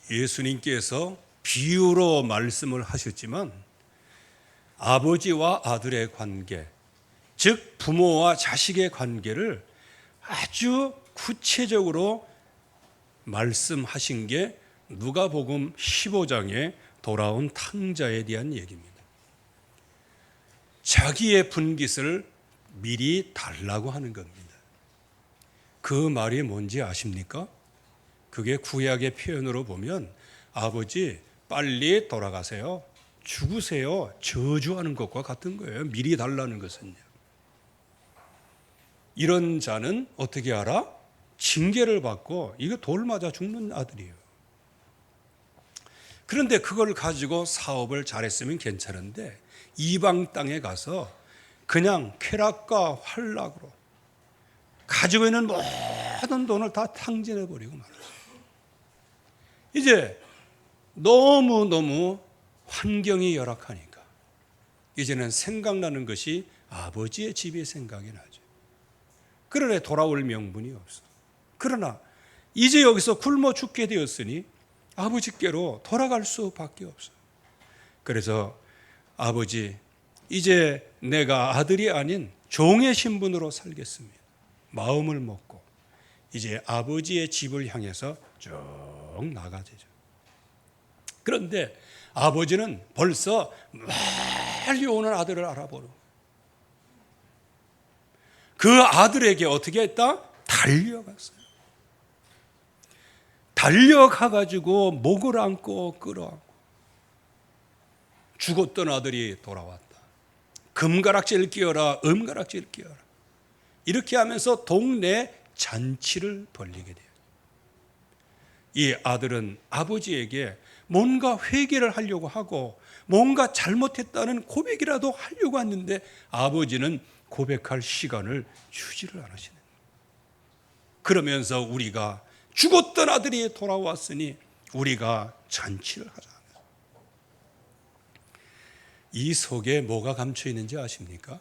예수님께서 비유로 말씀을 하셨지만 아버지와 아들의 관계, 즉 부모와 자식의 관계를 아주 구체적으로 말씀하신 게 누가복음 15장에 돌아온 탕자에 대한 얘기입니다. 자기의 분깃을 미리 달라고 하는 겁니다. 그 말이 뭔지 아십니까? 그게 구약의 표현으로 보면 아버지 빨리 돌아가세요, 죽으세요, 저주하는 것과 같은 거예요. 미리 달라는 것은요. 이런 자는 어떻게 알아? 징계를 받고 이거 돌 맞아 죽는 아들이에요. 그런데 그걸 가지고 사업을 잘했으면 괜찮은데 이방 땅에 가서 그냥 쾌락과 활락으로 가지고 있는 모든 돈을 다 탕진해버리고 말았어요. 이제 너무너무 환경이 열악하니까 이제는 생각나는 것이 아버지의 집이 생각이 나죠. 그러나 돌아올 명분이 없어. 그러나 이제 여기서 굶어 죽게 되었으니 아버지께로 돌아갈 수밖에 없어요. 그래서 아버지, 이제 내가 아들이 아닌 종의 신분으로 살겠습니다. 마음을 먹고 이제 아버지의 집을 향해서 쭉 나가죠. 그런데 아버지는 벌써 멀리 오는 아들을 알아보는 거예요. 그 아들에게 어떻게 했다? 달려갔어요. 달려가가지고 목을 안고 끌어안고 죽었던 아들이 돌아왔다. 금가락질 끼워라, 은가락질 끼워라. 이렇게 하면서 동네 잔치를 벌리게 돼요. 이 아들은 아버지에게 뭔가 회개를 하려고 하고 뭔가 잘못했다는 고백이라도 하려고 했는데 아버지는 고백할 시간을 주지를 않으시는 거예요. 그러면서 우리가 죽었던 아들이 돌아왔으니 우리가 잔치를 하자. 이 속에 뭐가 감춰 있는지 아십니까?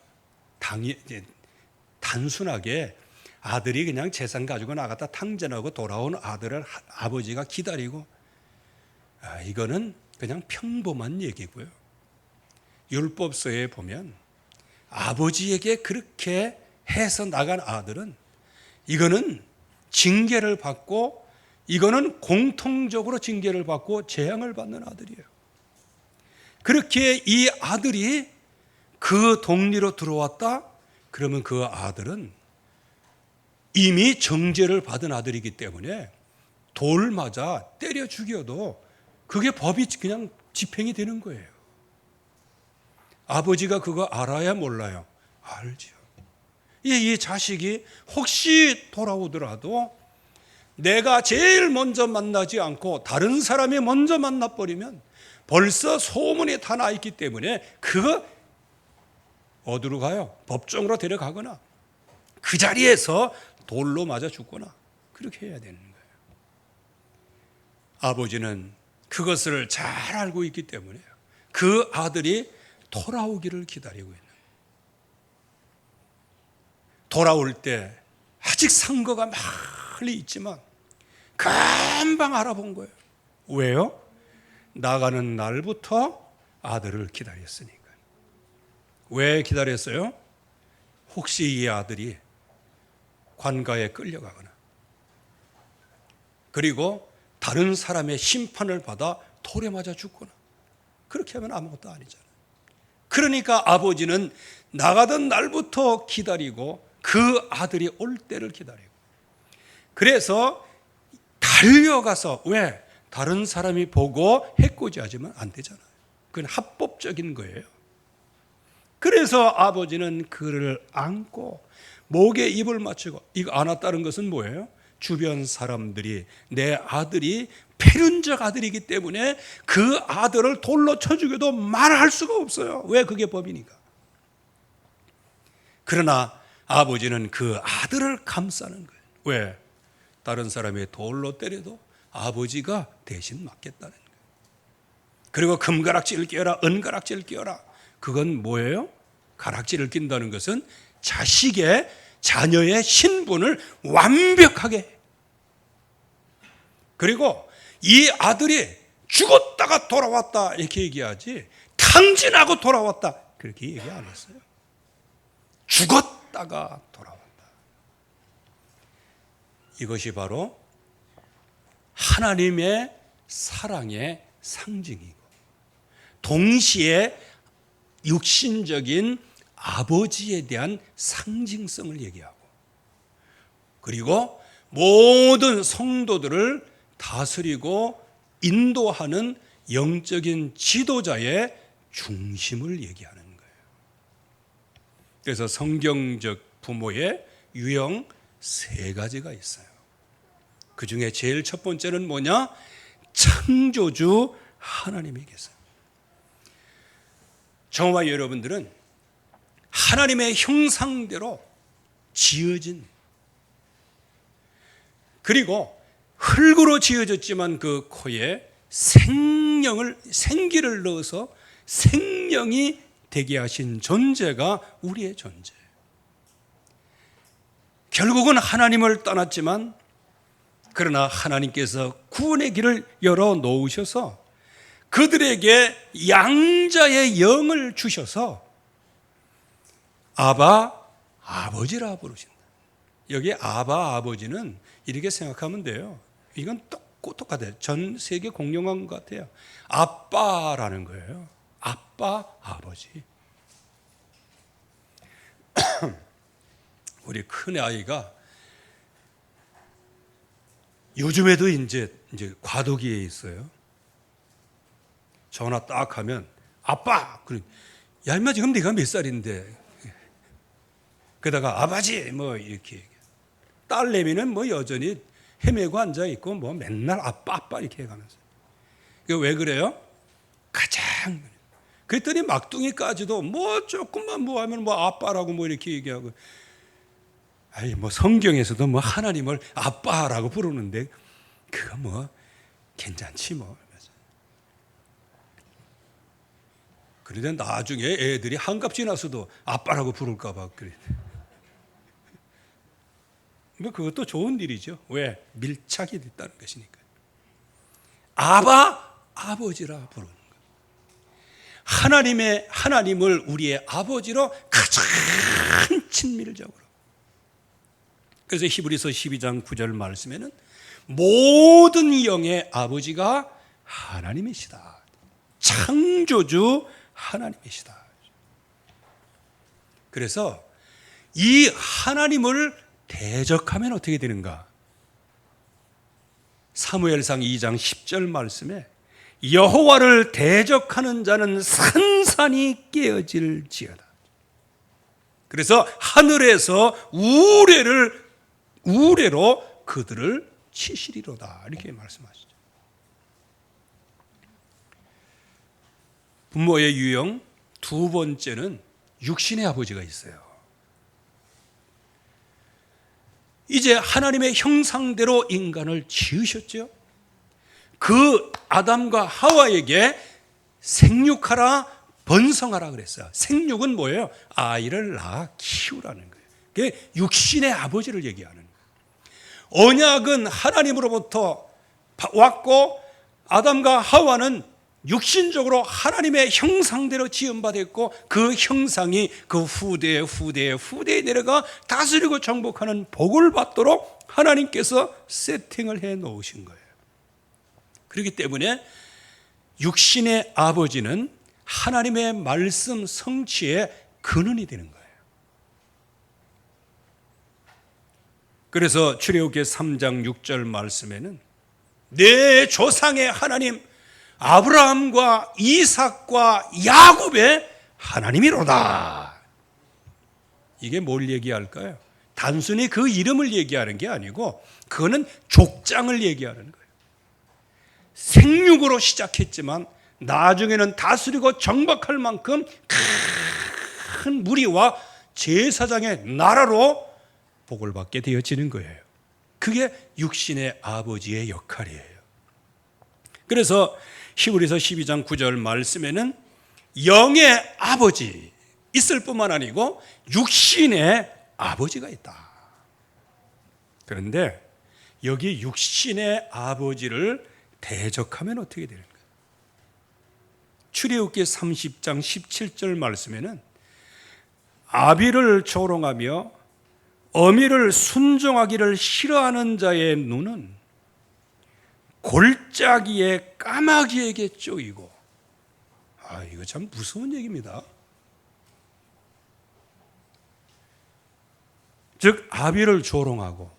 단순하게 아들이 그냥 재산 가지고 나갔다 탕진하고 돌아온 아들을 아버지가 기다리고, 이거는 그냥 평범한 얘기고요. 율법서에 보면 아버지에게 그렇게 해서 나간 아들은 이거는 징계를 받고, 이거는 공통적으로 징계를 받고 재앙을 받는 아들이에요. 그렇게 이 아들이 그 동리로 들어왔다? 그러면 그 아들은 이미 정죄를 받은 아들이기 때문에 돌 맞아 때려 죽여도 그게 법이 그냥 집행이 되는 거예요. 아버지가 그거 알아야 몰라요? 알죠. 이 자식이 혹시 돌아오더라도 내가 제일 먼저 만나지 않고 다른 사람이 먼저 만나버리면 벌써 소문이 다 나 있기 때문에 그거 어디로 가요? 법정으로 데려가거나 그 자리에서 돌로 맞아 죽거나 그렇게 해야 되는 거예요. 아버지는 그것을 잘 알고 있기 때문에 그 아들이 돌아오기를 기다리고 있는 거예요. 돌아올 때 아직 상거가 멀리 있지만 금방 알아본 거예요. 왜요? 나가는 날부터 아들을 기다렸으니까요. 왜 기다렸어요? 혹시 이 아들이 관가에 끌려가거나 그리고 다른 사람의 심판을 받아 돌에 맞아 죽거나 그렇게 하면 아무것도 아니잖아요. 그러니까 아버지는 나가던 날부터 기다리고 그 아들이 올 때를 기다리고, 그래서 달려가서, 왜? 다른 사람이 보고 해코지하지면 안 되잖아요. 그건 합법적인 거예요. 그래서 아버지는 그를 안고 목에 입을 맞추고, 이거 안았다는 것은 뭐예요? 주변 사람들이 내 아들이 패륜적 아들이기 때문에 그 아들을 돌로 쳐 죽여도 말할 수가 없어요. 왜? 그게 법이니까. 그러나 아버지는 그 아들을 감싸는 거예요. 왜? 다른 사람이 돌로 때려도 아버지가 대신 맞겠다는 거예요. 그리고 금가락지를 끼워라, 은가락지를 끼워라. 그건 뭐예요? 가락지를 낀다는 것은 자녀의 신분을 완벽하게, 그리고 이 아들이 죽었다가 돌아왔다 이렇게 얘기하지 탕진하고 돌아왔다 그렇게 얘기 안 했어요. 죽었다가 돌아왔다. 이것이 바로 하나님의 사랑의 상징이고 동시에 육신적인 아버지에 대한 상징성을 얘기하고 그리고 모든 성도들을 다스리고 인도하는 영적인 지도자의 중심을 얘기하는 거예요. 그래서 성경적 부모의 유형 3가지가 있어요. 그 중에 제일 첫 번째는 뭐냐? 창조주 하나님이 계세요. 저와 여러분들은 하나님의 형상대로 지어진 그리고 흙으로 지어졌지만 그 코에 생기를 넣어서 생명이 되게 하신 존재가 우리의 존재예요. 결국은 하나님을 떠났지만 그러나 하나님께서 구원의 길을 열어 놓으셔서 그들에게 양자의 영을 주셔서 아바 아버지라 부르신다. 여기 아바 아버지는 이렇게 생각하면 돼요. 이건 똑같아요. 전 세계 공용한 것 같아요. 아빠라는 거예요. 아빠 아버지. 우리 큰 아이가 요즘에도 이제 과도기에 있어요. 전화 딱 하면 아빠. 야 임마 지금 네가 몇 살인데. 그러다가 아버지 뭐 이렇게. 딸내미는 뭐 여전히 헤매고 앉아 있고 뭐 맨날 아빠 이렇게 해가면서. 왜 그래요? 가장. 그랬더니 막둥이까지도 뭐 조금만 뭐 하면 뭐 아빠라고 뭐 이렇게 얘기하고. 아니 뭐 성경에서도 뭐 하나님을 아빠라고 부르는데 그거 뭐 괜찮지 뭐. 그런데 나중에 애들이 한갑 지나서도 아빠라고 부를까 봐 그래. 뭐 그것도 좋은 일이죠. 왜? 밀착이 됐다는 것이니까. 아바 아버지라 부르는 거예요. 하나님을 우리의 아버지로 가장 친밀적으로. 그래서 히브리서 12장 9절 말씀에는 모든 영의 아버지가 하나님이시다. 창조주 하나님이시다. 그래서 이 하나님을 대적하면 어떻게 되는가? 사무엘상 2장 10절 말씀에 여호와를 대적하는 자는 산산이 깨어질지어다. 그래서 하늘에서 우레로 그들을 치시리로다 이렇게 말씀하시죠. 부모의 유형 2번째는 육신의 아버지가 있어요. 이제 하나님의 형상대로 인간을 지으셨죠. 그 아담과 하와에게 생육하라 번성하라 그랬어요. 생육은 뭐예요? 아이를 낳아 키우라는 거예요. 그게 육신의 아버지를 얘기하는 거예요. 언약은 하나님으로부터 왔고 아담과 하와는 육신적으로 하나님의 형상대로 지음받았고 그 형상이 그 후대에 내려가 다스리고 정복하는 복을 받도록 하나님께서 세팅을 해 놓으신 거예요. 그렇기 때문에 육신의 아버지는 하나님의 말씀 성취의 근원이 되는 거예요. 그래서 출애굽기 3장 6절 말씀에는 내 조상의 하나님 아브라함과 이삭과 야곱의 하나님이로다. 이게 뭘 얘기할까요? 단순히 그 이름을 얘기하는 게 아니고 그거는 족장을 얘기하는 거예요. 생육으로 시작했지만 나중에는 다스리고 정박할 만큼 큰 무리와 제사장의 나라로 복을 받게 되어지는 거예요. 그게 육신의 아버지의 역할이에요. 그래서 히브리서 12장 9절 말씀에는 영의 아버지 있을 뿐만 아니고 육신의 아버지가 있다. 그런데 여기 육신의 아버지를 대적하면 어떻게 되는 거예요? 출애굽기 30장 17절 말씀에는 아비를 조롱하며 어미를 순종하기를 싫어하는 자의 눈은 골짜기의 까마귀에게 쪼이고, 이거 참 무서운 얘기입니다. 즉 아비를 조롱하고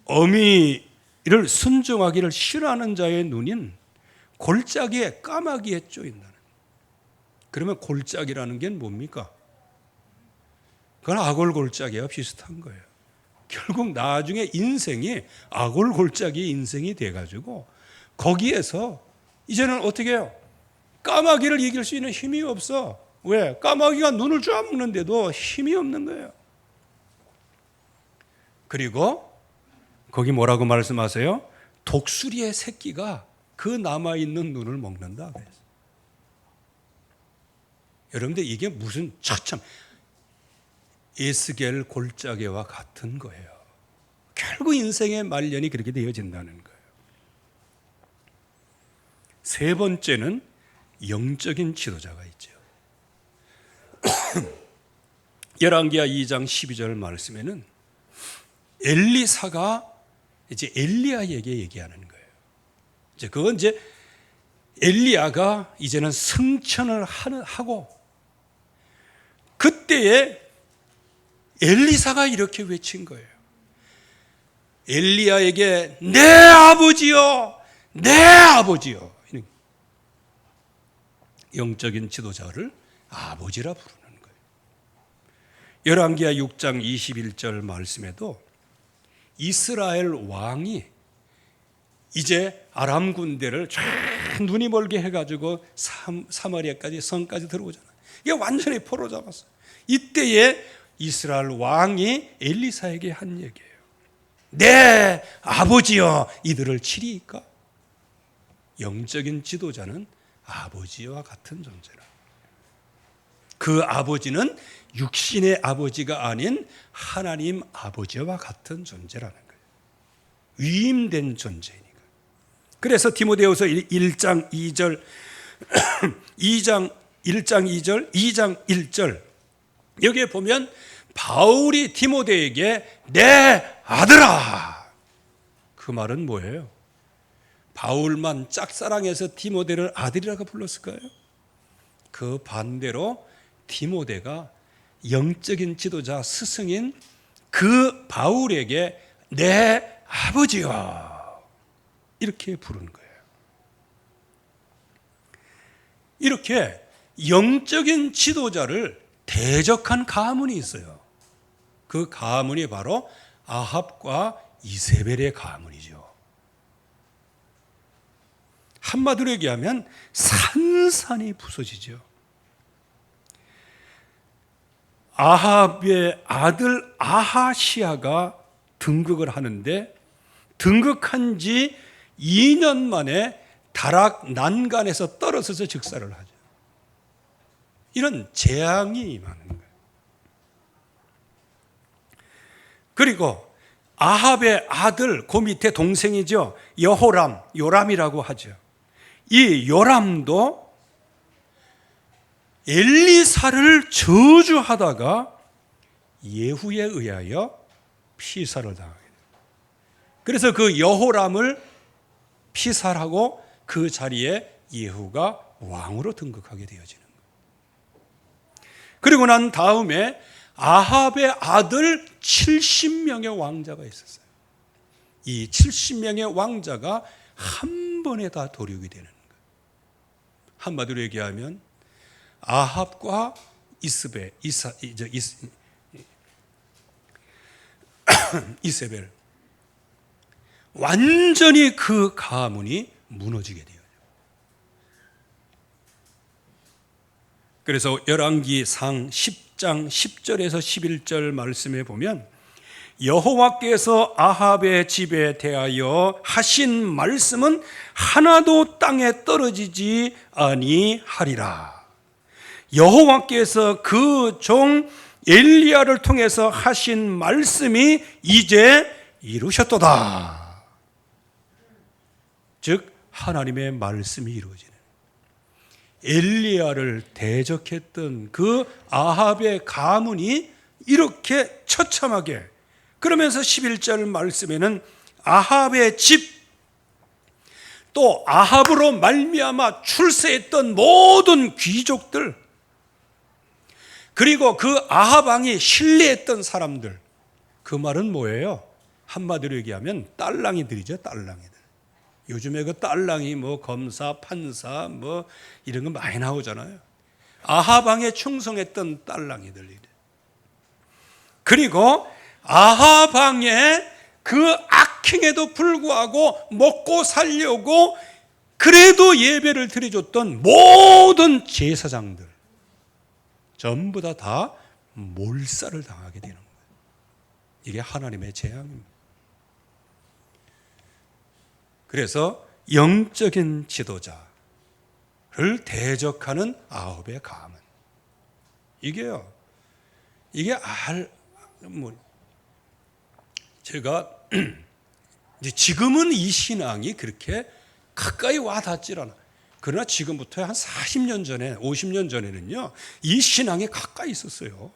어미를 순종하기를 싫어하는 자의 눈인 골짜기의 까마귀에 쪼인다는. 그러면 골짜기라는 게 뭡니까? 그건 아골골짜기와 비슷한 거예요. 결국 나중에 인생이 아골골짜기 인생이 돼가지고 거기에서 이제는 어떻게 해요? 까마귀를 이길 수 있는 힘이 없어. 왜? 까마귀가 눈을 쫙 먹는데도 힘이 없는 거예요. 그리고 거기 뭐라고 말씀하세요? 독수리의 새끼가 그 남아있는 눈을 먹는다. 여러분들 이게 무슨 처참 에스겔 골짜기와 같은 거예요. 결국 인생의 말년이 그렇게 되어진다는 거예요. 세 번째는 영적인 지도자가 있죠. 열왕기하 2장 12절 말씀에는 엘리사가 이제 엘리야에게 얘기하는 거예요. 이제 그건 이제 엘리야가 이제는 승천을 하고 그때에 엘리사가 이렇게 외친 거예요. 엘리야에게 내 아버지요, 내 아버지요. 영적인 지도자를 아버지라 부르는 거예요. 열왕기하 6장 21절 말씀에도 이스라엘 왕이 이제 아람 군대를 쫙 눈이 멀게 해가지고 사마리아까지 성까지 들어오잖아요. 이게 완전히 포로 잡았어요. 이때에 이스라엘 왕이 엘리사에게 한 얘기예요. 내 아버지여 이들을 치리이까? 영적인 지도자는 아버지와 같은 존재라. 그 아버지는 육신의 아버지가 아닌 하나님 아버지와 같은 존재라는 거예요. 위임된 존재니까. 그래서 디모데후서 1장 2절 1장 1절 여기에 보면 바울이 디모데에게 내 아들아, 그 말은 뭐예요? 바울만 짝사랑해서 디모데를 아들이라고 불렀을까요? 그 반대로 디모데가 영적인 지도자 스승인 그 바울에게 내 아버지여 이렇게 부르는 거예요. 이렇게 영적인 지도자를 대적한 가문이 있어요. 그 가문이 바로 아합과 이세벨의 가문이죠. 한마디로 얘기하면 산산이 부서지죠. 아합의 아들 아하시아가 등극을 하는데 등극한 지 2년 만에 다락 난간에서 떨어져서 즉사를 하죠. 이런 재앙이 임하는 거예요. 그리고 아합의 아들, 그 밑에 동생이죠. 여호람, 요람이라고 하죠. 이 요람도 엘리사를 저주하다가 예후에 의하여 피살을 당하게 돼요. 그래서 그 여호람을 피살하고 그 자리에 예후가 왕으로 등극하게 되어지는 거예요. 그리고 난 다음에 아합의 아들 70명의 왕자가 있었어요. 이 70명의 왕자가 한 번에 다 도륙이 되는 거예요. 한마디로 얘기하면 아합과 이세벨 완전히 그 가문이 무너지게 돼요. 그래서 열왕기상 10장 10절에서 11절 말씀에 보면 여호와께서 아합의 집에 대하여 하신 말씀은 하나도 땅에 떨어지지 아니하리라. 여호와께서 그 종 엘리야를 통해서 하신 말씀이 이제 이루셨도다. 즉 하나님의 말씀이 이루어지는, 엘리야를 대적했던 그 아합의 가문이 이렇게 처참하게, 그러면서 11절 말씀에는 아합의 집, 또 아합으로 말미암아 출세했던 모든 귀족들, 그리고 그 아합 왕이 신뢰했던 사람들, 그 말은 뭐예요? 한마디로 얘기하면 딸랑이들이죠. 딸랑이들. 요즘에 그 딸랑이 뭐 검사, 판사 뭐 이런 거 많이 나오잖아요. 아합 왕에 충성했던 딸랑이들. 그리고 아합 왕의 그 악행에도 불구하고 먹고 살려고 그래도 예배를 드려줬던 모든 제사장들, 전부 다 몰살을 당하게 되는 거예요. 이게 하나님의 재앙입니다. 그래서 영적인 지도자를 대적하는 아합의 가문, 이게 제가 이제 지금은 이 신앙이 그렇게 가까이 와 닿질 않아. 그러나 지금부터 한 40년 전에, 50년 전에는요, 이 신앙이 가까이 있었어요.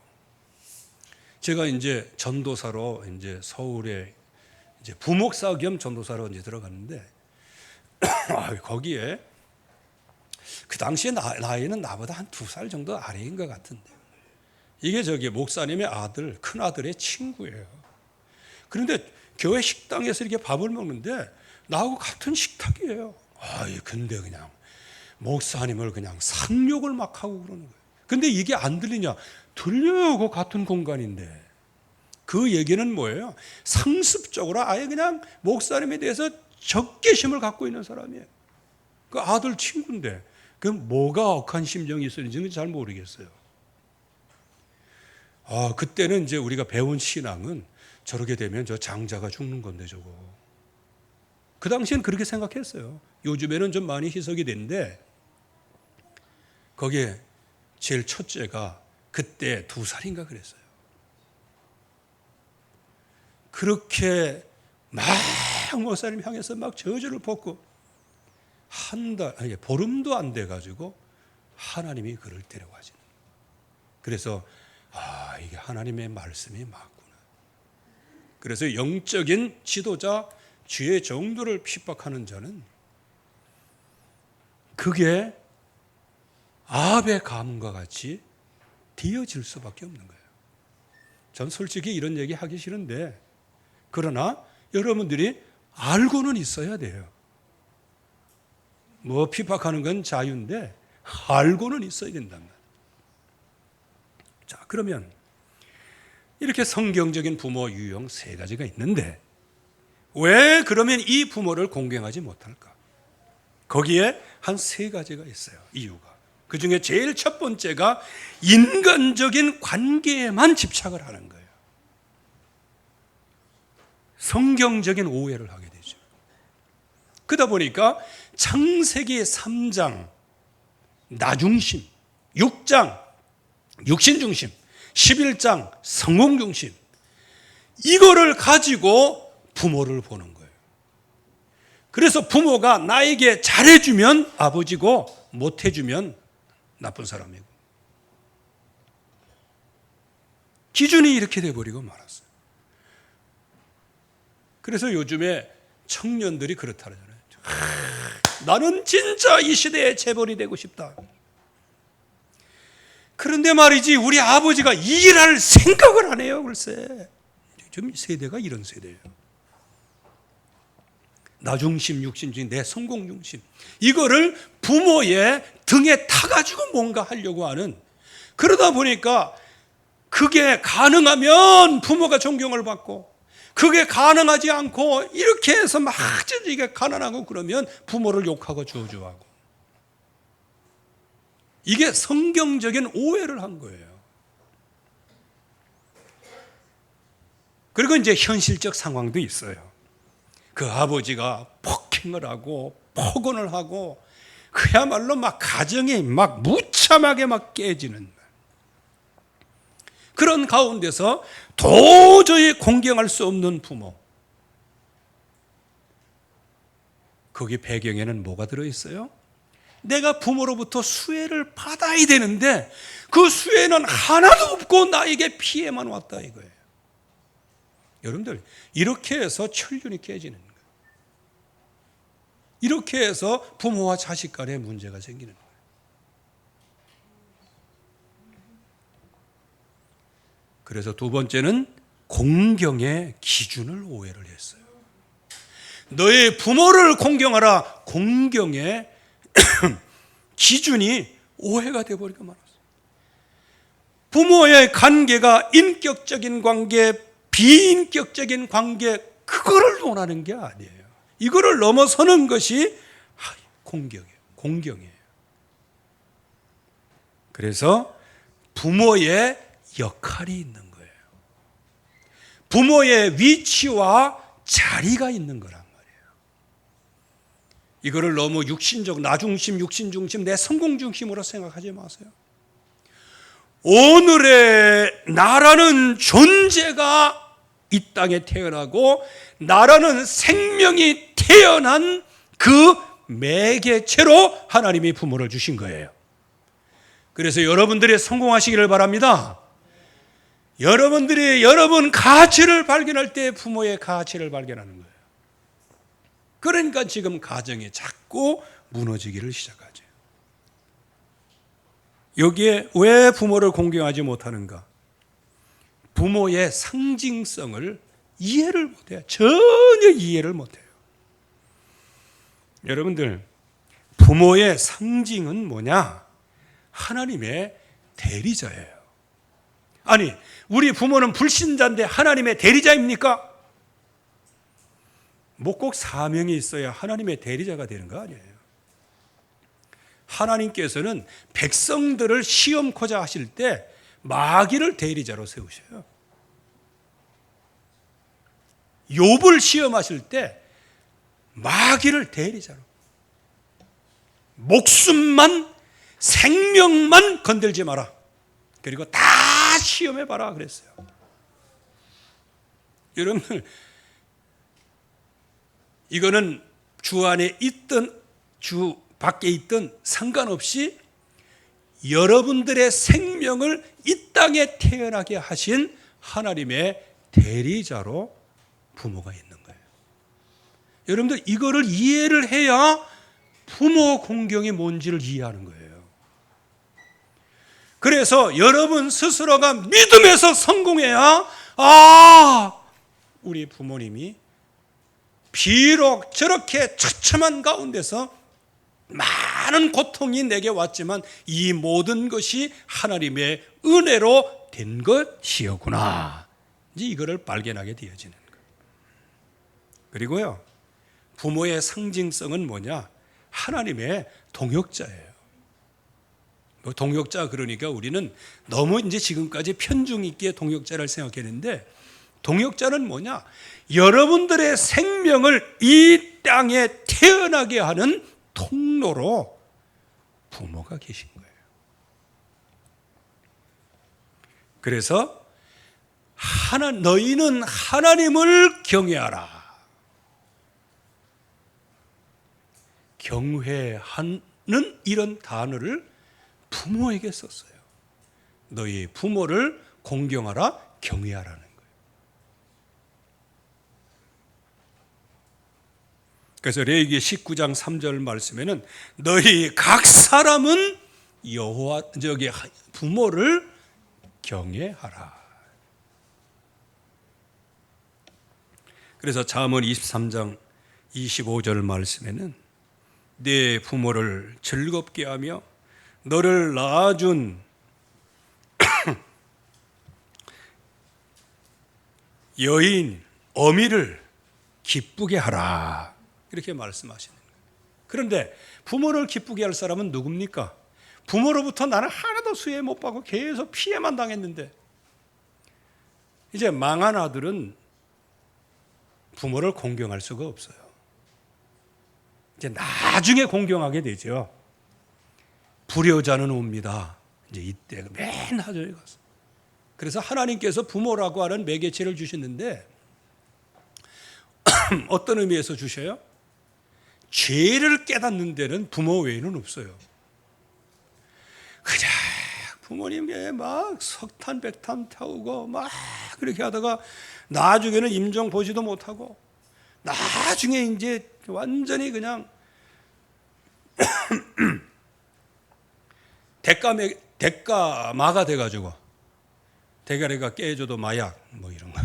제가 이제 전도사로 이제 서울에 이제 부목사 겸 전도사로 이제 들어갔는데, 거기에 그 당시에 나이는 나보다 한 2살 정도 아래인 것 같은데, 이게 목사님의 아들, 큰 아들의 친구예요. 그런데 교회 식당에서 이렇게 밥을 먹는데 나하고 같은 식탁이에요. 근데 그냥 목사님을 그냥 상욕을 막 하고 그러는 거예요. 근데 이게 안 들리냐? 들려요. 그 같은 공간인데. 그 얘기는 뭐예요? 상습적으로 아예 그냥 목사님에 대해서 적개심을 갖고 있는 사람이에요. 그 아들 친구인데 그 뭐가 억한 심정이 있었는지는 잘 모르겠어요. 그때는 이제 우리가 배운 신앙은 저렇게 되면 저 장자가 죽는 건데 저거. 그 당시엔 그렇게 생각했어요. 요즘에는 좀 많이 희석이 됐는데, 거기에 제일 첫째가 그때 2살인가 그랬어요. 그렇게 막 목사님 향해서 막 저주를 벗고 보름도 안 돼가지고 하나님이 그를 데려가시는. 그래서 이게 하나님의 말씀이 맞구나. 그래서 영적인 지도자, 주의 정도를 핍박하는 자는 그게 아합의 가문과 같이 되어질 수밖에 없는 거예요. 전 솔직히 이런 얘기 하기 싫은데, 그러나 여러분들이 알고는 있어야 돼요. 뭐 핍박하는 건 자유인데 알고는 있어야 된단 말이에요. 자, 그러면 이렇게 성경적인 부모 유형 3가지가 있는데, 왜 그러면 이 부모를 공경하지 못할까? 거기에 한 3가지가 있어요. 이유가. 그 중에 제일 첫 번째가 인간적인 관계에만 집착을 하는 거예요. 성경적인 오해를 하게 되죠. 그러다 보니까 창세기 3장 나중심, 6장 육신중심, 11장 성공중심, 이거를 가지고 부모를 보는 거예요. 그래서 부모가 나에게 잘해주면 아버지고 못해주면 나쁜 사람이고, 기준이 이렇게 돼버리고 말았어요. 그래서 요즘에 청년들이 그렇다 그러잖아요. 나는 진짜 이 시대의 재벌이 되고 싶다. 그런데 말이지, 우리 아버지가 일할 생각을 안 해요. 글쎄, 좀 세대가 이런 세대예요. 나중심, 육신중심, 내 성공중심, 이거를 부모의 등에 타가지고 뭔가 하려고 하는, 그러다 보니까 그게 가능하면 부모가 존경을 받고, 그게 가능하지 않고 이렇게 해서 막 이게 가난하고 그러면 부모를 욕하고 저주하고, 이게 성경적인 오해를 한 거예요. 그리고 이제 현실적 상황도 있어요. 그 아버지가 폭행을 하고 폭언을 하고 그야말로 막 가정이 막 무참하게 막 깨지는 그런 가운데서 도저히 공경할 수 없는 부모, 거기 배경에는 뭐가 들어있어요? 내가 부모로부터 수혜를 받아야 되는데 그 수혜는 하나도 없고 나에게 피해만 왔다 이거예요. 여러분들, 이렇게 해서 천륜이 깨지는 거예요. 이렇게 해서 부모와 자식 간에 문제가 생기는 거예요. 그래서 두 번째는 공경의 기준을 오해를 했어요. 너의 부모를 공경하라. 공경의 기준이 오해가 되어버리고 말았어요. 부모의 관계가 인격적인 관계, 비인격적인 관계, 그거를 원하는 게 아니에요. 이거를 넘어서는 것이 공경이에요. 그래서 부모의 역할이 있는 거예요. 부모의 위치와 자리가 있는 거란 말이에요. 이거를 너무 육신적, 나 중심, 육신 중심, 내 성공 중심으로 생각하지 마세요. 오늘의 나라는 존재가 이 땅에 태어나고 나라는 생명이 태어난 그 매개체로 하나님이 부모를 주신 거예요. 그래서 여러분들이 성공하시기를 바랍니다. 여러분들이 여러분 가치를 발견할 때 부모의 가치를 발견하는 거예요. 그러니까 지금 가정이 자꾸 무너지기를 시작하죠. 여기에 왜 부모를 공경하지 못하는가? 부모의 상징성을 이해를 못해요. 전혀 이해를 못해요. 여러분들, 부모의 상징은 뭐냐? 하나님의 대리자예요. 아니, 우리 부모는 불신자인데 하나님의 대리자입니까? 뭐 꼭 사명이 있어야 하나님의 대리자가 되는 거 아니에요. 하나님께서는 백성들을 시험코자 하실 때 마귀를 대리자로 세우셔요. 욥을 시험하실 때 마귀를 대리자로, 목숨만, 생명만 건들지 마라, 그리고 다 시험해봐라 그랬어요. 여러분들, 이거는 주 안에 있든 주 밖에 있든 상관없이 여러분들의 생명을 이 땅에 태어나게 하신 하나님의 대리자로 부모가 있는 거예요. 여러분들, 이거를 이해를 해야 부모 공경이 뭔지를 이해하는 거예요. 그래서 여러분 스스로가 믿음에서 성공해야, 우리 부모님이 비록 저렇게 처참한 가운데서 많은 고통이 내게 왔지만 이 모든 것이 하나님의 은혜로 된 것이었구나, 이제 이거를 발견하게 되어지는 거예요. 그리고요, 부모의 상징성은 뭐냐? 하나님의 동역자예요. 동역자, 그러니까 우리는 너무 이제 지금까지 편중 있게 동역자를 생각했는데, 동역자는 뭐냐? 여러분들의 생명을 이 땅에 태어나게 하는 통로로 부모가 계신 거예요. 그래서 너희는 하나님을 경외하라. 경외하는 이런 단어를 부모에게 썼어요. 너희 부모를 공경하라, 경외하라는 거예요. 그래서 레위기 19장 3절 말씀에는 너희 각 사람은 부모를 경외하라. 그래서 잠언 23장 25절 말씀에는 네 부모를 즐겁게 하며 너를 낳아준 여인 어미를 기쁘게 하라, 이렇게 말씀하시는 거예요. 그런데 부모를 기쁘게 할 사람은 누굽니까? 부모로부터 나는 하나도 수혜 못 받고 계속 피해만 당했는데, 이제 망한 아들은 부모를 공경할 수가 없어요. 이제 나중에 공경하게 되죠. 불효자는 옵니다. 이제 이때 맨 하절에 가서. 그래서 하나님께서 부모라고 하는 매개체를 주셨는데 어떤 의미에서 주셔요? 죄를 깨닫는 데는 부모 외에는 없어요. 그냥 부모님께 막 석탄 백탄 태우고 막 그렇게 하다가 나중에는 임종 보지도 못하고 나중에 이제 완전히 그냥 대가마가 돼가지고 대가리가 깨져도 마약 뭐 이런 거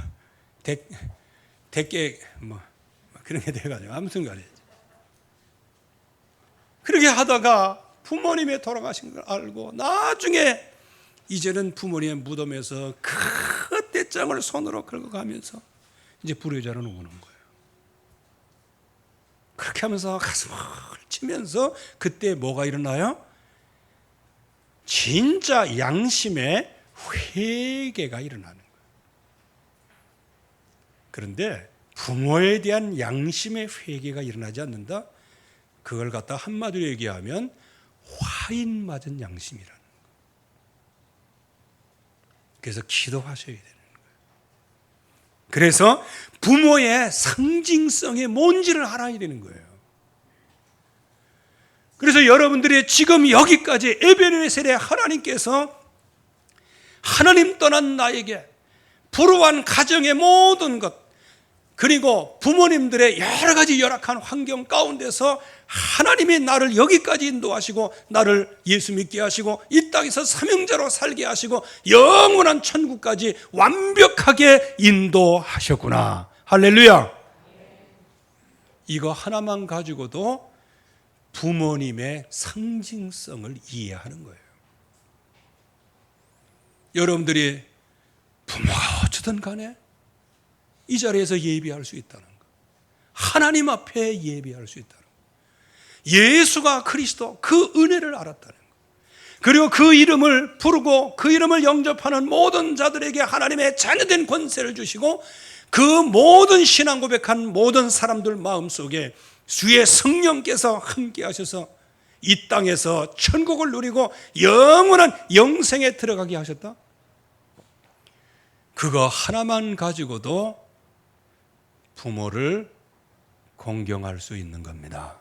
대깨 뭐 그런 게 돼가지고 아무튼 간에 그렇게 하다가 부모님이 돌아가신 걸 알고 나중에 이제는 부모님의 무덤에서 큰 떼장을 손으로 긁어가면서 이제 불효자로 오는 거예요. 그렇게 하면서 가슴을 치면서 그때 뭐가 일어나요? 진짜 양심의 회개가 일어나는 거예요. 그런데 부모에 대한 양심의 회개가 일어나지 않는다? 그걸 갖다 한마디로 얘기하면 화인 맞은 양심이라는 거예요. 그래서 기도하셔야 되는 거예요. 그래서 부모의 상징성의 뭔지를 알아야 되는 거예요. 그래서 여러분들이 지금 여기까지 에베네셀의 하나님께서 하나님 떠난 나에게 불우한 가정의 모든 것 그리고 부모님들의 여러 가지 열악한 환경 가운데서 하나님이 나를 여기까지 인도하시고 나를 예수 믿게 하시고 이 땅에서 사명자로 살게 하시고 영원한 천국까지 완벽하게 인도하셨구나. 할렐루야. 이거 하나만 가지고도 부모님의 상징성을 이해하는 거예요. 여러분들이 부모가 어쩌든 간에 이 자리에서 예비할 수 있다는 거, 하나님 앞에 예비할 수 있다는 거, 예수가 그리스도 그 은혜를 알았다는 거, 그리고 그 이름을 부르고 그 이름을 영접하는 모든 자들에게 하나님의 자녀된 권세를 주시고 그 모든 신앙 고백한 모든 사람들 마음속에 주의 성령께서 함께 하셔서 이 땅에서 천국을 누리고 영원한 영생에 들어가게 하셨다. 그거 하나만 가지고도 부모를 공경할 수 있는 겁니다.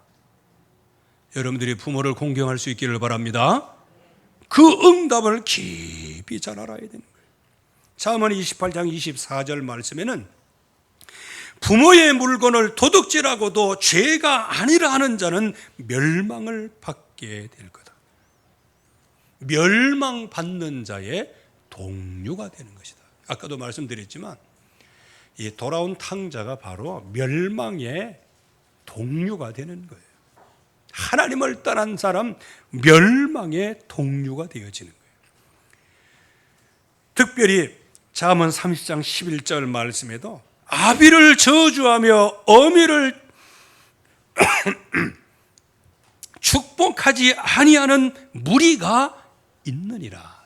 여러분들이 부모를 공경할 수 있기를 바랍니다. 그 응답을 깊이 잘 알아야 되는 거예요. 잠언 28장 24절 말씀에는 부모의 물건을 도둑질하고도 죄가 아니라 하는 자는 멸망을 받게 될 거다. 멸망받는 자의 동료가 되는 것이다. 아까도 말씀드렸지만 이 돌아온 탕자가 바로 멸망의 동료가 되는 거예요. 하나님을 떠난 사람 멸망의 동료가 되어지는 거예요. 특별히 잠언 30장 11절 말씀에도 아비를 저주하며 어미를 축복하지 아니하는 무리가 있느니라.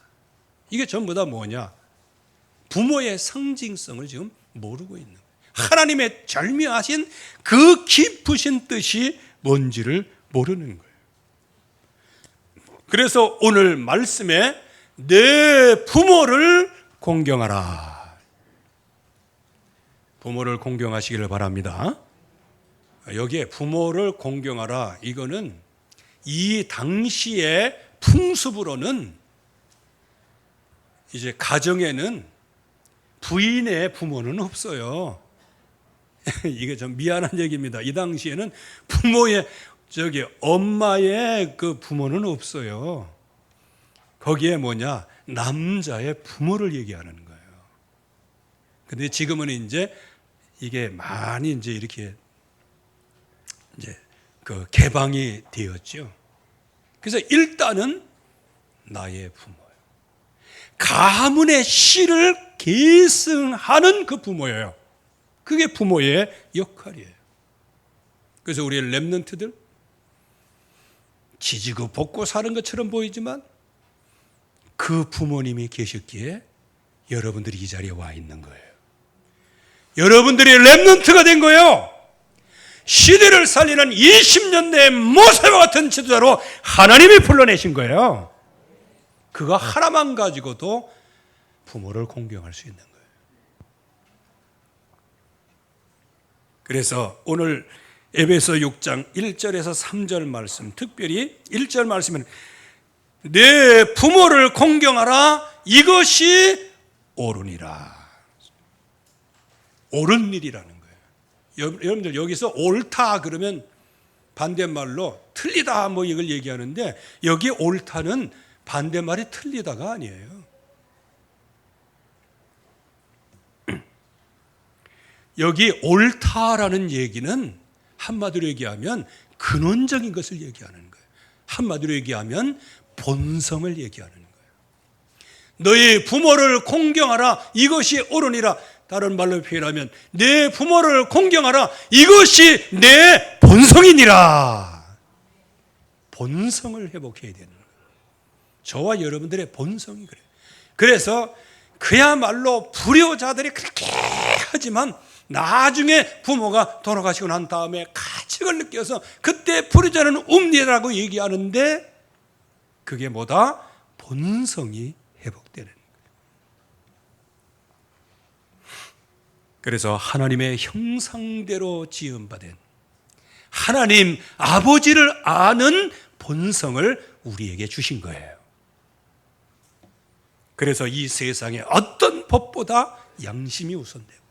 이게 전부 다 뭐냐? 부모의 상징성을 지금 모르고 있는 거예요. 하나님의 절묘하신 그 깊으신 뜻이 뭔지를 모르는 거예요. 그래서 오늘 말씀에 내 부모를 공경하라. 부모를 공경하시기를 바랍니다. 여기에 부모를 공경하라, 이거는 이 당시의 풍습으로는 이제 가정에는 부인의 부모는 없어요. 이게 좀 미안한 얘기입니다. 이 당시에는 부모의 엄마의 그 부모는 없어요. 거기에 뭐냐? 남자의 부모를 얘기하는 거예요. 근데 지금은 이제 이게 많이 이제 이렇게 이제 그 개방이 되었죠. 그래서 일단은 나의 부모예요. 가문의 씨를 계승하는 그 부모예요. 그게 부모의 역할이에요. 그래서 우리 렘넌트들 지지고 볶고 사는 것처럼 보이지만 그 부모님이 계셨기에 여러분들이 이 자리에 와 있는 거예요. 여러분들이 렘넌트가 된 거예요. 시대를 살리는 20년 내 모세와 같은 지도자로 하나님이 불러내신 거예요. 그거 하나만 가지고도 부모를 공경할 수 있는 거예요. 그래서 오늘 에베소 6장 1절에서 3절 말씀, 특별히 1절 말씀은 내 부모를 공경하라, 이것이 옳으니라. 옳은 일이라는 거예요. 여러분들 여기서 옳다 그러면 반대말로 틀리다 뭐 이걸 얘기하는데, 여기 옳다는 반대말이 틀리다가 아니에요. 여기 옳다라는 얘기는 한마디로 얘기하면 근원적인 것을 얘기하는 거예요. 한마디로 얘기하면 본성을 얘기하는 거예요. 너희 부모를 공경하라, 이것이 옳으니라. 다른 말로 표현하면 내 부모를 공경하라, 이것이 내 본성이니라. 본성을 회복해야 되는 거예요. 저와 여러분들의 본성이 그래요. 그래서 그야말로 불효자들이 그렇게 하지만 나중에 부모가 돌아가시고 난 다음에 가책을 느껴서 그때 불효자는 웁니다라고 얘기하는데, 그게 뭐다? 본성이 회복되는 거예요. 그래서 하나님의 형상대로 지음받은 하나님 아버지를 아는 본성을 우리에게 주신 거예요. 그래서 이 세상에 어떤 법보다 양심이 우선되고,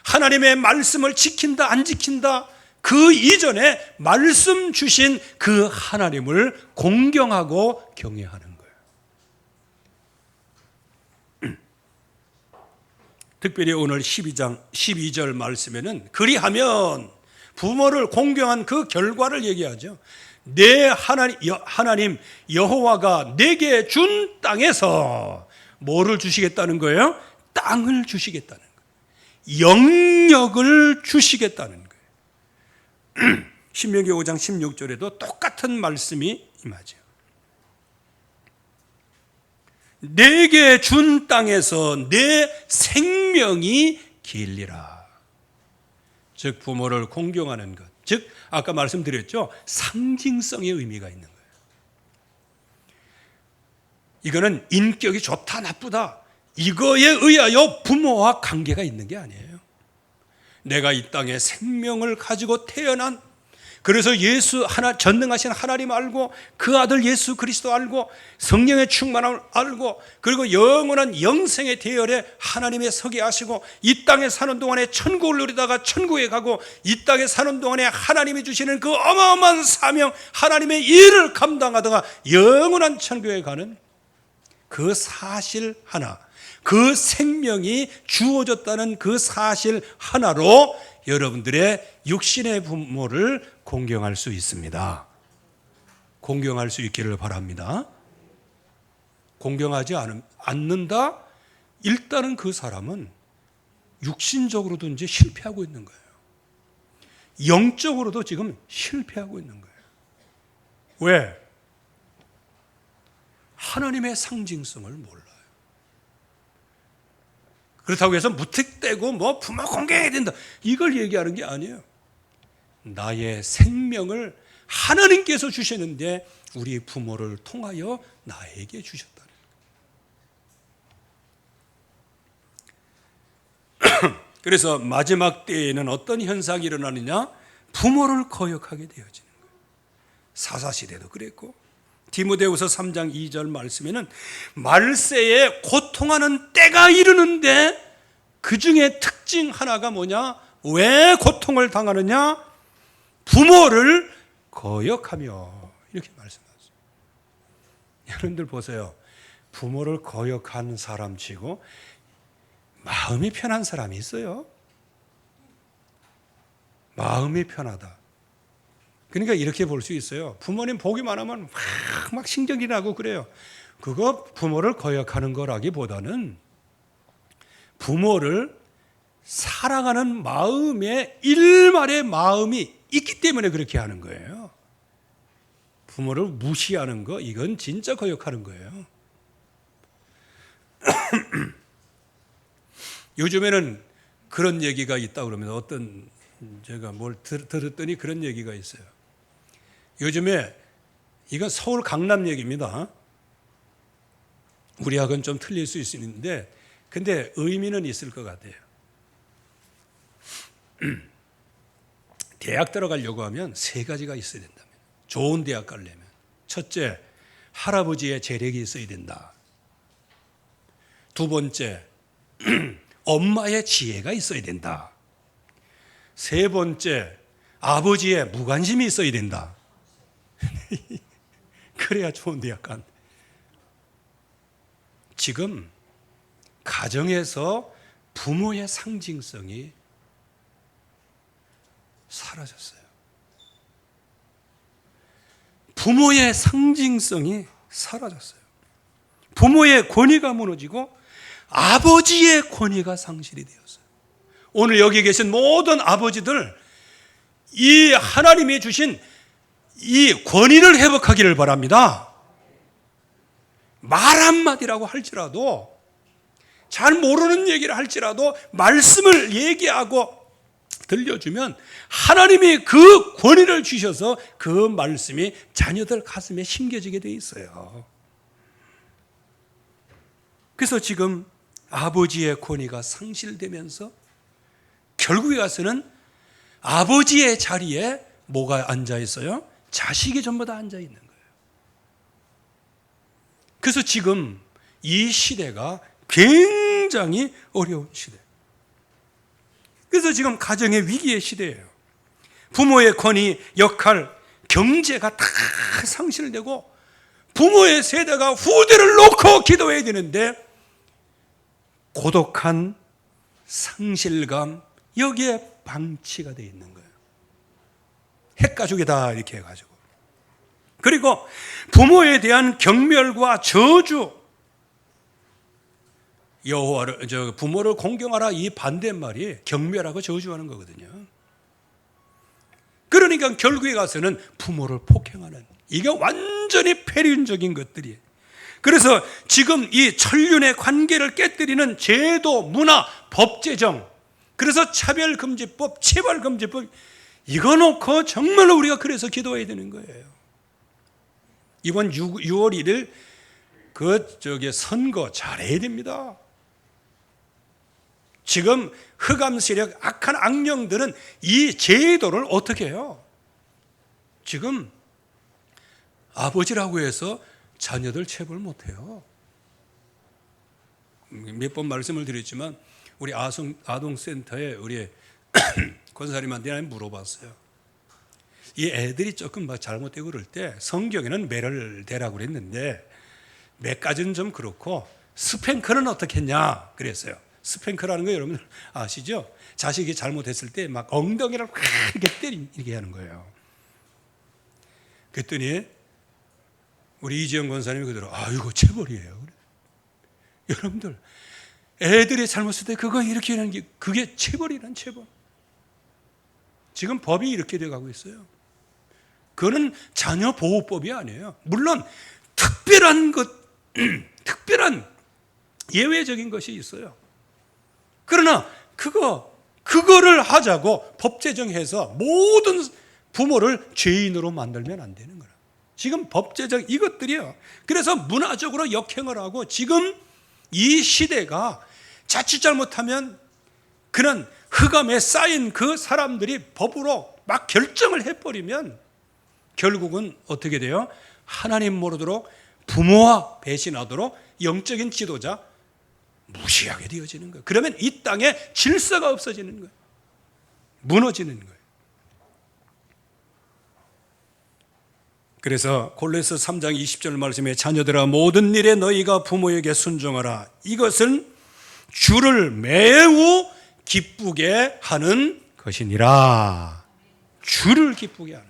하나님의 말씀을 지킨다 안 지킨다 그 이전에 말씀 주신 그 하나님을 공경하고 경외하는 거예요. 특별히 오늘 12장 12절 말씀에는 그리하면 부모를 공경한 그 결과를 얘기하죠. 내 하나님 여호와가 내게 준 땅에서 뭐를 주시겠다는 거예요? 땅을 주시겠다는 거예요. 영역을 주시겠다는 거예요. 신명기 5장 16절에도 똑같은 말씀이 임하죠. 내게 준 땅에서 내 생명이 길리라. 즉 부모를 공경하는 것, 즉 아까 말씀드렸죠, 상징성의 의미가 있는 거예요. 이거는 인격이 좋다 나쁘다 이거에 의하여 부모와 관계가 있는 게 아니에요. 내가 이 땅에 생명을 가지고 태어난, 그래서 예수 하나 전능하신 하나님 알고, 그 아들 예수 그리스도 알고, 성령의 충만함을 알고, 그리고 영원한 영생의 대열에 하나님의 서게 하시고, 이 땅에 사는 동안에 천국을 누리다가 천국에 가고, 이 땅에 사는 동안에 하나님이 주시는 그 어마어마한 사명, 하나님의 일을 감당하다가 영원한 천국에 가는 그 사실 하나, 그 생명이 주어졌다는 그 사실 하나로 여러분들의 육신의 부모를 공경할 수 있습니다. 공경할 수 있기를 바랍니다. 공경하지 않는다? 일단은 그 사람은 육신적으로도 이제 실패하고 있는 거예요. 영적으로도 지금 실패하고 있는 거예요. 왜? 하나님의 상징성을 몰라요. 그렇다고 해서 무턱대고 뭐 부모 공경해야 된다 이걸 얘기하는 게 아니에요. 나의 생명을 하나님께서 주셨는데 우리 부모를 통하여 나에게 주셨다는 거예요. 그래서 마지막 때에는 어떤 현상이 일어나느냐? 부모를 거역하게 되어지는 거예요. 사사시대도 그랬고, 디모데후서 3장 2절 말씀에는 말세에 고통하는 때가 이르는데 그 중에 특징 하나가 뭐냐? 왜 고통을 당하느냐? 부모를 거역하며, 이렇게 말씀하셨어요. 여러분들 보세요. 부모를 거역한 사람 치고 마음이 편한 사람이 있어요? 마음이 편하다. 그러니까 이렇게 볼 수 있어요. 부모님 복이 많으면 막 신경이 나고 그래요. 그거 부모를 거역하는 거라기보다는 부모를 사랑하는 마음에 일말의 마음이 있기 때문에 그렇게 하는 거예요. 부모를 무시하는 거, 이건 진짜 거역하는 거예요. 요즘에는 그런 얘기가 있다 그러면 어떤, 제가 뭘 들었더니 그런 얘기가 있어요. 요즘에, 이건 서울 강남 얘기입니다. 우리하고는 좀 틀릴 수 있는데 근데 의미는 있을 것 같아요. 대학 들어가려고 하면 세 가지가 있어야 된다면, 좋은 대학 가려면 첫째, 할아버지의 재력이 있어야 된다. 두 번째, 엄마의 지혜가 있어야 된다. 세 번째, 아버지의 무관심이 있어야 된다. 그래야 좋은 대학 간. 지금 가정에서 부모의 상징성이 사라졌어요. 부모의 상징성이 사라졌어요. 부모의 권위가 무너지고 아버지의 권위가 상실이 되었어요. 오늘 여기 계신 모든 아버지들, 이 하나님이 주신 이 권위를 회복하기를 바랍니다. 말 한마디라고 할지라도, 잘 모르는 얘기를 할지라도 말씀을 얘기하고 들려주면 하나님이 그 권위를 주셔서 그 말씀이 자녀들 가슴에 심겨지게 돼 있어요. 그래서 지금 아버지의 권위가 상실되면서 결국에 가서는 아버지의 자리에 뭐가 앉아 있어요? 자식이 전부 다 앉아 있는 거예요. 그래서 지금 이 시대가 굉장히 어려운 시대. 그래서 지금 가정의 위기의 시대예요. 부모의 권위, 역할, 경제가 다 상실되고 부모의 세대가 후대를 놓고 기도해야 되는데 고독한 상실감, 여기에 방치가 되어 있는 거예요. 핵가족이다 이렇게 해가지고. 그리고 부모에 대한 경멸과 저주, 여호와를 부모를 공경하라, 이 반대말이 경멸하고 저주하는 거거든요. 그러니까 결국에 가서는 부모를 폭행하는, 이게 완전히 폐륜적인 것들이에요. 그래서 지금 이 천륜의 관계를 깨뜨리는 제도, 문화, 법 제정, 그래서 차별금지법, 체벌금지법, 이거 놓고 정말로 우리가 그래서 기도해야 되는 거예요. 이번 6월 1일 선거 잘해야 됩니다. 지금 흑암 세력, 악한 악령들은 이 제도를 어떻게 해요? 지금 아버지라고 해서 자녀들 체벌 못해요. 몇 번 말씀을 드렸지만 우리 아동센터에 우리 권사님한테 물어봤어요. 이 애들이 조금 잘못되고 그럴 때 성경에는 매를 대라고 그랬는데 매까지는 좀 그렇고 스팽크는 어떻게 했냐 그랬어요. 스팽크라는 거 여러분들 아시죠? 자식이 잘못했을 때 막 엉덩이를 이렇게 때리게 하는 거예요. 그랬더니 우리 이지영 권사님이 그대로 이거 체벌이에요. 여러분들 애들이 잘못했을 때 그거 이렇게 하는 게 그게 체벌이란 체벌. 지금 법이 이렇게 돼가고 있어요. 그거는 자녀 보호법이 아니에요. 물론 특별한 특별한 예외적인 것이 있어요. 그러나 그거를 하자고 법 제정해서 모든 부모를 죄인으로 만들면 안 되는 거예요. 지금 법 제정 이것들이요. 그래서 문화적으로 역행을 하고 지금 이 시대가 자칫 잘못하면 그런 흑암에 쌓인 그 사람들이 법으로 막 결정을 해버리면 결국은 어떻게 돼요? 하나님 모르도록 부모와 배신하도록 영적인 지도자 무시하게 되어지는 거예요. 그러면 이 땅에 질서가 없어지는 거예요. 무너지는 거예요. 그래서 골로새 3장 20절 말씀에 자녀들아 모든 일에 너희가 부모에게 순종하라. 이것은 주를 매우 기쁘게 하는 것이니라. 주를 기쁘게 하는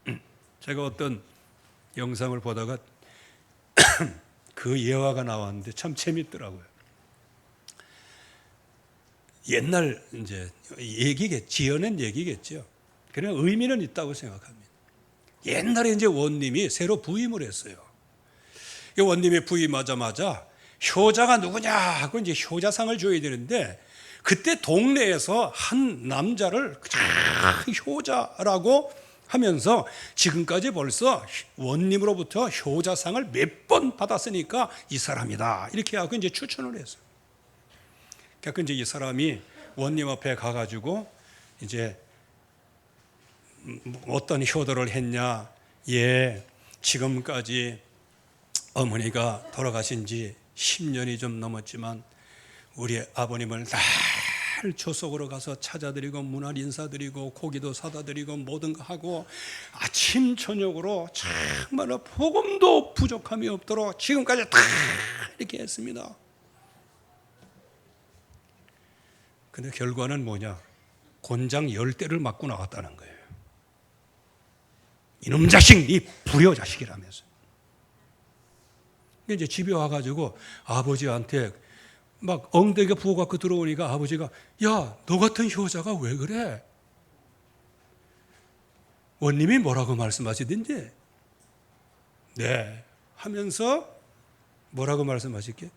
거예요. 제가 어떤 영상을 보다가 그 예화가 나왔는데 참 재밌더라고요. 옛날 이제 지어낸 얘기겠죠. 그냥 의미는 있다고 생각합니다. 옛날에 이제 원님이 새로 부임을 했어요. 이 원님이 부임하자마자 효자가 누구냐 하고 이제 효자상을 줘야 되는데 그때 동네에서 한 남자를 효자라고 하면서 지금까지 벌써 원님으로부터 효자상을 몇 번 받았으니까 이 사람이다 이렇게 하고 이제 추천을 했어요. 그러니까 이제 이 사람이 원님 앞에 가가지고 이제 어떤 효도를 했냐? 예, 지금까지 어머니가 돌아가신 지 10년이 좀 넘었지만 우리 아버님을 늘 조속으로 가서 찾아드리고 문안 인사드리고 고기도 사다 드리고 모든 거 하고 아침 저녁으로 정말로 복음도 부족함이 없도록 지금까지 다 이렇게 했습니다. 근데 결과는 뭐냐? 곤장 10대를 맞고 나갔다는 거예요. 이놈 자식, 네 불효 자식이라면서. 이제 집에 와가지고 아버지한테 막 엉덩이가 부어갖고 들어오니까 아버지가, 야, 너 같은 효자가 왜 그래? 원님이 뭐라고 말씀하시든지, 네 하면서 뭐라고 말씀하실게?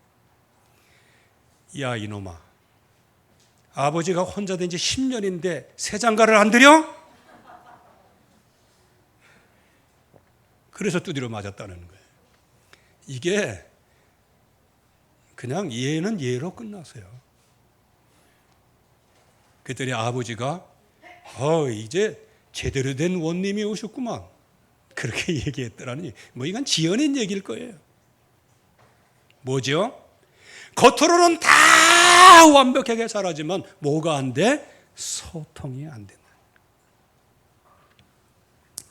야, 이놈아, 아버지가 혼자 된 지 10년인데 새 장가를 안 드려? 그래서 두드려 맞았다는 거예요. 이게 그냥 예는 예로 끝났어요. 그랬더니 아버지가 이제 제대로 된 원님이 오셨구만, 그렇게 얘기했더라니. 뭐 이건 지어낸 얘기일 거예요. 뭐죠? 겉으로는 다 완벽하게 잘하지만 뭐가 안 돼? 소통이 안 된다.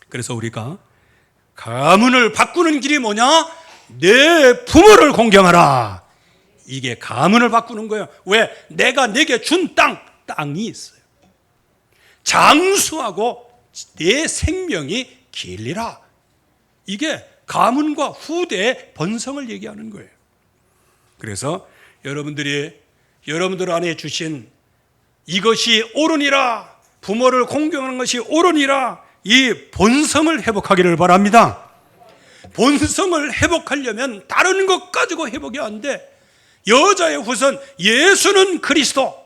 그래서 우리가 가문을 바꾸는 길이 뭐냐? 내 부모를 공경하라. 이게 가문을 바꾸는 거예요. 왜? 내가 내게 준 땅이 있어요. 장수하고 내 생명이 길리라. 이게 가문과 후대의 번성을 얘기하는 거예요. 그래서 여러분들 안에 주신 이것이 옳으니라, 부모를 공경하는 것이 옳으니라, 이 본성을 회복하기를 바랍니다. 본성을 회복하려면 다른 것 가지고 회복이 안 돼. 여자의 후손 예수는 그리스도,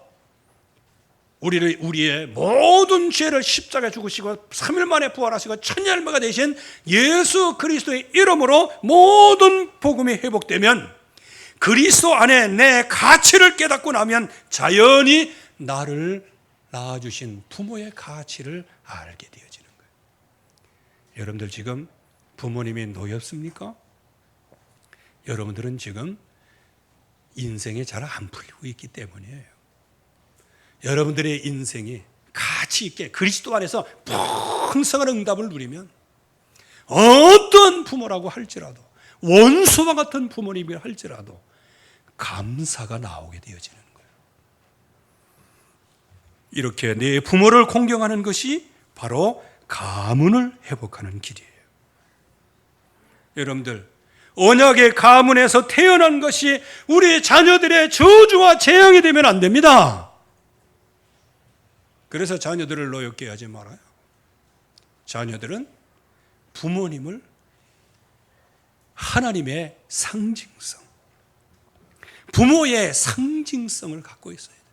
우리의 모든 죄를 십자가에 죽으시고 3일 만에 부활하시고 천년만가 되신 예수 그리스도의 이름으로 모든 복음이 회복되면, 그리스도 안에 내 가치를 깨닫고 나면 자연히 나를 낳아주신 부모의 가치를 알게 되어지는 거예요. 여러분들 지금 부모님이 노엽습니까? 여러분들은 지금 인생이 잘 안 풀리고 있기 때문이에요. 여러분들의 인생이 가치 있게 그리스도 안에서 풍성한 응답을 누리면 어떤 부모라고 할지라도, 원수와 같은 부모님이라 할지라도 감사가 나오게 되어지는 거예요. 이렇게 내 부모를 공경하는 것이 바로 가문을 회복하는 길이에요. 여러분들, 언약의 가문에서 태어난 것이 우리 자녀들의 저주와 재앙이 되면 안 됩니다. 그래서 자녀들을 노엽게 하지 말아요. 자녀들은 부모님을 하나님의 상징성, 부모의 상징성을 갖고 있어야 돼요.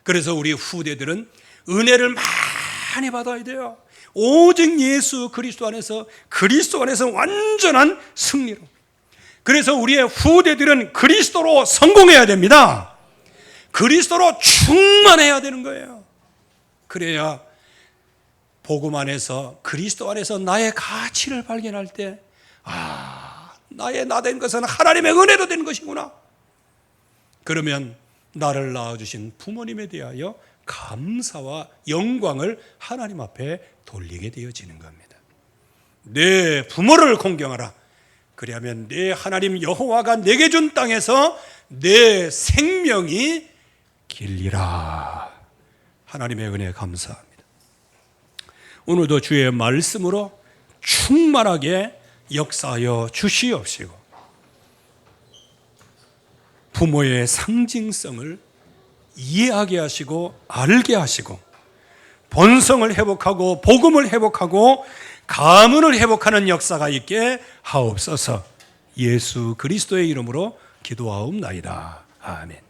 그래서 우리 후대들은 은혜를 많이 받아야 돼요. 오직 예수 그리스도 안에서 완전한 승리로. 그래서 우리의 후대들은 그리스도로 성공해야 됩니다. 그리스도로 충만해야 되는 거예요. 그래야 복음 안에서, 그리스도 안에서 나의 가치를 발견할 때, 나의 나 된 것은 하나님의 은혜로 된 것이구나. 그러면 나를 낳아주신 부모님에 대하여 감사와 영광을 하나님 앞에 돌리게 되어지는 겁니다. 내 부모를 공경하라. 그리하면 내 하나님 여호와가 내게 준 땅에서 내 생명이 길리라. 하나님의 은혜에 감사합니다. 오늘도 주의 말씀으로 충만하게 역사하여 주시옵시고, 부모의 상징성을 이해하게 하시고 알게 하시고, 본성을 회복하고 복음을 회복하고 가문을 회복하는 역사가 있게 하옵소서. 예수 그리스도의 이름으로 기도하옵나이다. 아멘.